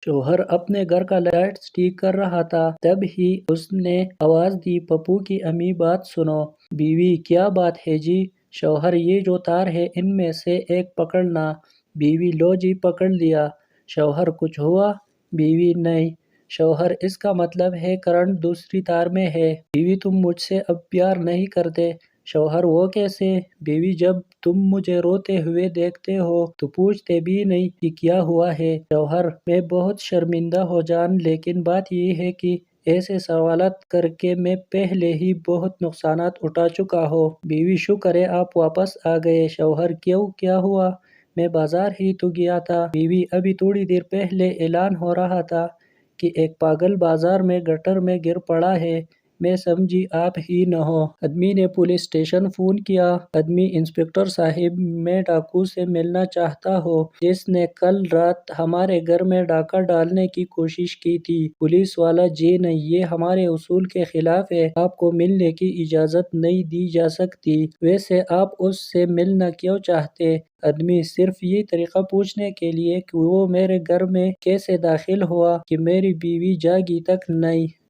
شوہر اپنے گھر کا لائٹس ٹھیک کر رہا تھا، تب ہی اس نے آواز دی، پپو کی امی بات سنو۔ بیوی: کیا بات ہے جی؟ شوہر: یہ جو تار ہے ان میں سے ایک پکڑنا۔ بیوی: لو جی پکڑ لیا۔ شوہر: کچھ ہوا؟ بیوی: نہیں۔ شوہر: اس کا مطلب ہے کرنٹ دوسری تار میں ہے۔ بیوی: تم مجھ سے اب پیار نہیں کرتے؟ شوہر: وہ کیسے؟ بیوی: جب تم مجھے روتے ہوئے دیکھتے ہو تو پوچھتے بھی نہیں کہ کیا ہوا ہے۔ شوہر: میں بہت شرمندہ ہوں جان، لیکن بات یہ ہے کہ ایسے سوالات کر کے میں پہلے ہی بہت نقصانات اٹھا چکا ہوں۔ بیوی: شکر ہے آپ واپس آ گئے۔ شوہر: کیوں، کیا ہوا؟ میں بازار ہی تو گیا تھا۔ بیوی: ابھی تھوڑی دیر پہلے اعلان ہو رہا تھا کہ ایک پاگل بازار میں گٹر میں گر پڑا ہے، میں سمجھی آپ ہی نہ ہو۔ آدمی نے پولیس اسٹیشن فون کیا۔ آدمی: انسپکٹر صاحب، میں ڈاکو سے ملنا چاہتا ہوں جس نے کل رات ہمارے گھر میں ڈاکہ ڈالنے کی کوشش کی تھی۔ پولیس والا: جی نہیں، یہ ہمارے اصول کے خلاف ہے، آپ کو ملنے کی اجازت نہیں دی جا سکتی۔ ویسے آپ اس سے ملنا کیوں چاہتے؟ آدمی: صرف یہ طریقہ پوچھنے کے لیے کہ وہ میرے گھر میں کیسے داخل ہوا کہ میری بیوی جاگی تک نہیں۔